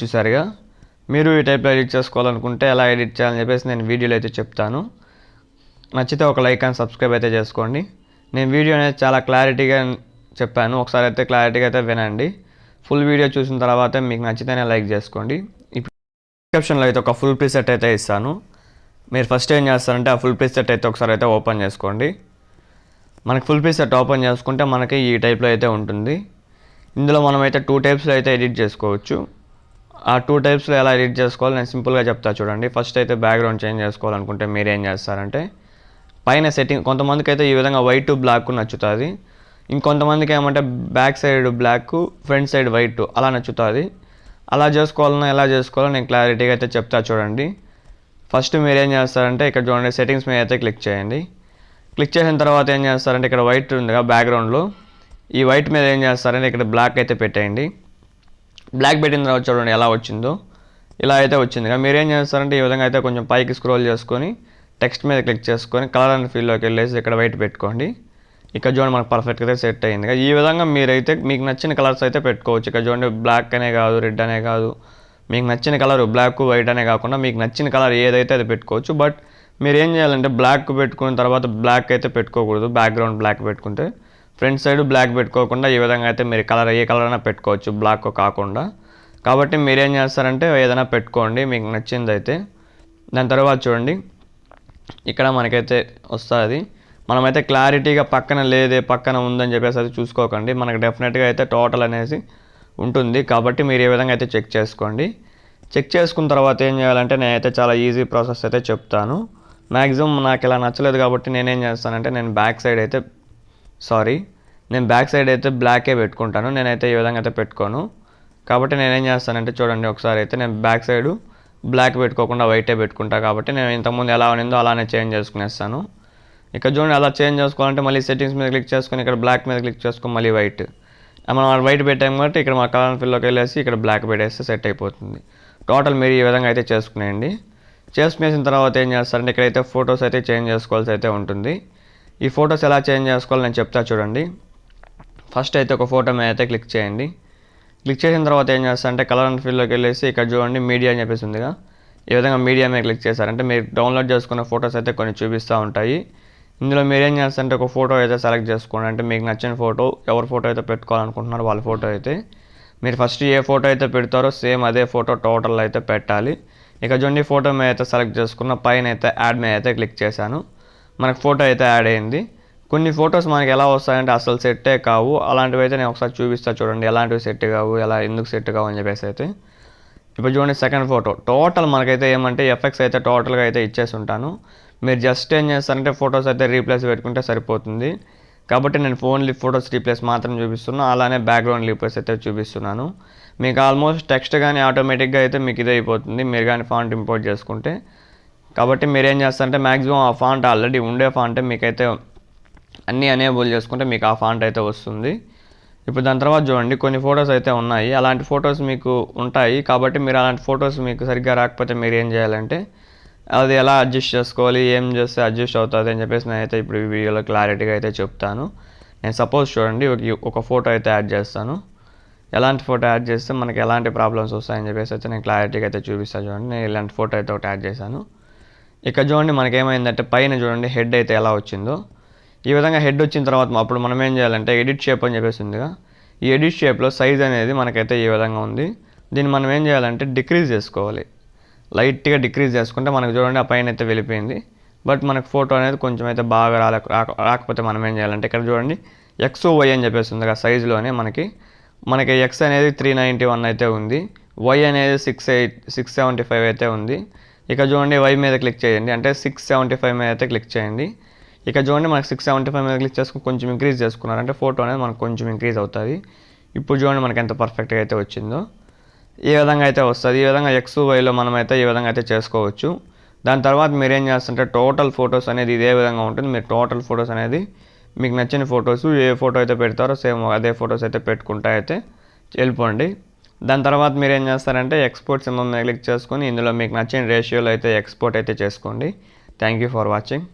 చూసారుగా. మీరు ఈ టైప్లో ఎడిట్ చేసుకోవాలనుకుంటే ఎలా ఎడిట్ చేయాలని చెప్పేసి నేను వీడియోలో అయితే చెప్తాను. నచ్చితే ఒక లైక్ అండ్ సబ్స్క్రైబ్ అయితే చేసుకోండి. నేను వీడియో అనేది చాలా క్లారిటీగా చెప్పాను. ఒకసారి అయితే క్లారిటీగా అయితే వినండి. ఫుల్ వీడియో చూసిన తర్వాత మీకు నచ్చితేనే లైక్ చేసుకోండి. ఇప్పుడు డిస్క్రిప్షన్లో అయితే ఒక ఫుల్ ప్రీసెట్ అయితే ఇస్తాను. మీరు ఫస్ట్ ఏం చేస్తారంటే ఆ ఫుల్ ప్రీసెట్ అయితే ఒకసారి అయితే ఓపెన్ చేసుకోండి. మనకి ఫుల్ ప్రీసెట్ ఓపెన్ చేసుకుంటే మనకి ఈ టైప్లో అయితే ఉంటుంది. ఇందులో మనమైతే 2 టైప్స్లో అయితే ఎడిట్ చేసుకోవచ్చు. ఆ 2 టైప్స్లో ఎలా ఎడిట్ చేసుకోవాలో నేను సింపుల్గా చెప్తా చూడండి. ఫస్ట్ అయితే బ్యాక్గ్రౌండ్ చేంజ్ చేసుకోవాలనుకుంటే మీరు ఏం చేస్తారంటే పైన సెట్టింగ్, కొంతమందికి అయితే ఈ విధంగా వైట్ బ్లాక్ నచ్చుతుంది. ఇంకొంతమందికి ఏమంటే back side black, front side white అలా నచ్చుతుంది. అలా చేసుకోవాలన్నా ఎలా చేసుకోవాలో నేను క్లారిటీగా అయితే చెప్తా చూడండి. ఫస్ట్ మీరు ఏం చేస్తారంటే ఇక్కడ చూడండి, సెట్టింగ్స్ మీద అయితే క్లిక్ చేయండి. క్లిక్ చేసిన తర్వాత ఏం చేస్తారంటే ఇక్కడ వైట్ ఉందిగా బ్యాక్గ్రౌండ్లో, ఈ వైట్ మీద ఏం చేస్తారంటే ఇక్కడ బ్లాక్ అయితే పెట్టేయండి. బ్లాక్ పెట్టిన తర్వాత చూడండి ఎలా వచ్చిందో, ఇలా అయితే వచ్చిందిగా. మీరు ఏం చేస్తారంటే ఈ విధంగా అయితే కొంచెం పైకి స్క్రోల్ చేసుకొని టెక్స్ట్ మీద క్లిక్ చేసుకొని కలర్ అండ్ ఫీల్డ్లోకి వెళ్ళేసి ఇక్కడ వైట్ పెట్టుకోండి. ఇక్కడ చూడండి మనకు పర్ఫెక్ట్గా అయితే సెట్ అయ్యిందిగా. ఈ విధంగా మీరైతే మీకు నచ్చిన కలర్స్ అయితే పెట్టుకోవచ్చు. ఇక్కడ చూడండి బ్లాక్ అనే కాదు, రెడ్ అనే కాదు, మీకు నచ్చిన కలర్ బ్లాక్ వైట్ అనే కాకుండా మీకు నచ్చిన కలర్ ఏదైతే అది పెట్టుకోవచ్చు. బట్ మీరు ఏం చేయాలంటే బ్లాక్ పెట్టుకున్న తర్వాత బ్లాక్ అయితే పెట్టుకోకూడదు. బ్యాక్గ్రౌండ్ బ్లాక్ పెట్టుకుంటే ఫ్రంట్ సైడ్ బ్లాక్ పెట్టుకోకుండా ఈ విధంగా అయితే మీరు కలర్ ఏ కలర్ అయినా పెట్టుకోవచ్చు, బ్లాక్ కాకుండా. కాబట్టి మీరేం చేస్తారంటే ఏదైనా పెట్టుకోండి మీకు నచ్చింది అయితే. దాని తర్వాత చూడండి ఇక్కడ మనకైతే వస్తుంది. మనమైతే క్లారిటీగా పక్కన లేదే పక్కన ఉందని చెప్పేసి అది చూసుకోకండి. మనకు డెఫినెట్గా అయితే టోటల్ అనేసి ఉంటుంది. కాబట్టి మీరు ఏ విధంగా అయితే చెక్ చేసుకోండి. చెక్ చేసుకున్న తర్వాత ఏం చేయాలంటే నేనైతే చాలా ఈజీ ప్రాసెస్ అయితే చెప్తాను. మ్యాక్సిమం నాకు ఇలా నచ్చలేదు కాబట్టి నేనేం చేస్తానంటే నేను బ్యాక్ సైడ్ అయితే బ్లాకే పెట్టుకుంటాను. నేనైతే ఈ విధంగా అయితే పెట్టుకోను. కాబట్టి నేనేం చేస్తానంటే చూడండి ఒకసారి అయితే నేను బ్యాక్ సైడ్ బ్లాక్ పెట్టుకోకుండా వైటే పెట్టుకుంటా. కాబట్టి నేను ఇంతకుముందు ఎలా ఉన్నిందో అలానే చేంజ్ చేసుకునేస్తాను. ఇక్కడ చూడండి అలా చేంజ్ చేసుకోవాలంటే మళ్ళీ సెట్టింగ్స్ మీద క్లిక్ చేసుకొని ఇక్కడ బ్లాక్ మీద క్లిక్ చేసుకొని మళ్ళీ వైట్, మనం వైట్ పెట్టాము కాబట్టి ఇక్కడ మా కలర్ ఫీల్డ్లోకి వెళ్ళేసి ఇక్కడ బ్లాక్ పెట్టేస్తే సెట్ అయిపోతుంది. టోటల్ మీరు ఈ విధంగా అయితే చేసుకునేయండి. చేసుకునేసిన తర్వాత ఏం చేస్తారంటే ఇక్కడైతే ఫొటోస్ అయితే చేంజ్ చేసుకోవాల్సి అయితే ఉంటుంది. ఈ ఫొటోస్ ఎలా చేంజ్ చేసుకోవాలో నేను చెప్తా చూడండి. ఫస్ట్ అయితే ఒక ఫోటో మీద అయితే క్లిక్ చేయండి. క్లిక్ చేసిన తర్వాత ఏం చేస్తారంటే కలర్ అండ్ ఫీల్డ్లోకి వెళ్ళేసి ఇక్కడ చూడండి మీడియా అని చెప్పేసి ఉందిగా. ఈ విధంగా మీడియా మీద క్లిక్ చేశారంటే మీరు డౌన్లోడ్ చేసుకున్న ఫొటోస్ అయితే కొన్ని చూపిస్తూ ఉంటాయి. ఇందులో మీరు ఏం చేస్తారంటే ఒక ఫోటో అయితే సెలెక్ట్ చేసుకోండి. అంటే మీకు నచ్చిన ఫోటో, ఎవరి ఫోటో అయితే పెట్టుకోవాలనుకుంటున్నారో వాళ్ళ ఫోటో అయితే మీరు ఫస్ట్ ఏ ఫోటో అయితే పెడతారో సేమ్ అదే ఫోటో టోటల్ అయితే పెట్టాలి. ఇక చూడండి ఫోటో మీద అయితే సెలెక్ట్ చేసుకున్న పైన అయితే యాడ్ మీద అయితే క్లిక్ చేశాను. మనకు ఫోటో అయితే యాడ్ అయింది. కొన్ని ఫొటోస్ మనకి ఎలా వస్తాయంటే అసలు సెట్టే కావు. అలాంటివి అయితే నేను ఒకసారి చూపిస్తా చూడండి ఎలాంటివి సెట్ కావు, ఎలా ఎందుకు సెట్ కావు అని చెప్పేసి అయితే. ఇప్పుడు చూడండి సెకండ్ ఫోటో టోటల్ మనకైతే ఏమంటే ఎఫెక్ట్స్ అయితే టోటల్గా అయితే ఇచ్చేసి ఉంటాను. మీరు జస్ట్ ఏం చేస్తారంటే ఫొటోస్ అయితే రీప్లేస్ పెట్టుకుంటే సరిపోతుంది. కాబట్టి నేను ఓన్లీ ఫొటోస్ రీప్లేస్ మాత్రం చూపిస్తున్నాను. అలానే బ్యాక్గ్రౌండ్ రీప్లేస్ అయితే చూపిస్తున్నాను. మీకు ఆల్మోస్ట్ టెక్స్ట్ కానీ ఆటోమేటిక్గా అయితే మీకు ఇదే అయిపోతుంది మీరు కానీ ఫాంట్ ఇంపోర్ట్ చేసుకుంటే. కాబట్టి మీరు ఏం చేస్తారంటే మ్యాక్సిమం ఆ ఫాంట్ ఆల్రెడీ ఉండే ఫాంటే మీకైతే అన్నీ అనేబుల్ చేసుకుంటే మీకు ఆ ఫాంట్ అయితే వస్తుంది. ఇప్పుడు దాని తర్వాత చూడండి కొన్ని ఫొటోస్ అయితే ఉన్నాయి. అలాంటి ఫొటోస్ మీకు ఉంటాయి. కాబట్టి మీరు అలాంటి ఫొటోస్ మీకు సరిగ్గా రాకపోతే మీరు ఏం చేయాలంటే అది ఎలా అడ్జస్ట్ చేసుకోవాలి, ఏం చేస్తే అడ్జస్ట్ అవుతుంది అని చెప్పేసి నేనైతే ఇప్పుడు ఈ వీడియోలో క్లారిటీగా అయితే చెప్తాను. నేను సపోజ్ చూడండి ఒక ఫోటో అయితే యాడ్ చేస్తాను. ఎలాంటి ఫోటో యాడ్ చేస్తే మనకి ఎలాంటి ప్రాబ్లమ్స్ వస్తాయని చెప్పేసి అయితే నేను క్లారిటీగా అయితే చూపిస్తాను చూడండి. నేను ఇలాంటి ఫోటో అయితే ఒకటి యాడ్ చేశాను. ఇక్కడ చూడండి మనకి ఏమైందంటే పైన చూడండి హెడ్ అయితే ఎలా వచ్చిందో. ఈ విధంగా హెడ్ వచ్చిన తర్వాత అప్పుడు మనం ఏం చేయాలంటే ఎడిట్ షేప్ అని చెప్పేసి ఉందిగా. ఈ ఎడిట్ షేప్లో సైజ్ అనేది మనకైతే ఈ విధంగా ఉంది. దీన్ని మనం ఏం చేయాలంటే డిక్రీజ్ చేసుకోవాలి. లైట్గా డిక్రీజ్ చేసుకుంటే మనకు చూడండి ఆ పైన అయితే వెళ్ళిపోయింది. బట్ మనకు ఫోటో అనేది కొంచెం అయితే బాగా రాకపోతే మనం ఏం చేయాలంటే ఇక్కడ చూడండి XY అని చెప్పేసి ఉందిగా. సైజులోనే మనకి X అనేది 391 అయితే ఉంది, Y అనేది 675 అయితే ఉంది. ఇక చూడండి Y మీద క్లిక్ చేయండి, అంటే 675 మీద అయితే క్లిక్ చేయండి. ఇక చూడండి మనకి 675 మీద క్లిక్ చేసుకుని కొంచెం ఇంక్రీజ్ చేసుకున్నారంటే ఫోటో అనేది మనకు కొంచెం ఇంక్రీజ్ అవుతుంది. ఇప్పుడు చూడండి మనకి ఎంత పర్ఫెక్ట్గా అయితే వచ్చిందో. ఈ విధంగా అయితే వస్తుంది. ఈ విధంగా XYలో మనమైతే ఈ విధంగా అయితే చేసుకోవచ్చు. దాని తర్వాత మీరు ఏం చేస్తుంటే టోటల్ ఫొటోస్ అనేది ఇదే విధంగా ఉంటుంది. మీరు టోటల్ ఫొటోస్ అనేది మీకు నచ్చిన ఫొటోస్ ఏ ఫోటో అయితే పెడతారో సేమ్ అదే ఫొటోస్ అయితే పెట్టుకుంటా అయితే వెళ్ళిపోండి. దాని తర్వాత మీరు ఏం చేస్తారంటే ఎక్స్పోర్ట్ సింబల్ మీద క్లిక్ చేసుకొని ఇందులో మీకు నచ్చిన రేషియోలో అయితే ఎక్స్పోర్ట్ అయితే చేసుకోండి. Thank you for watching.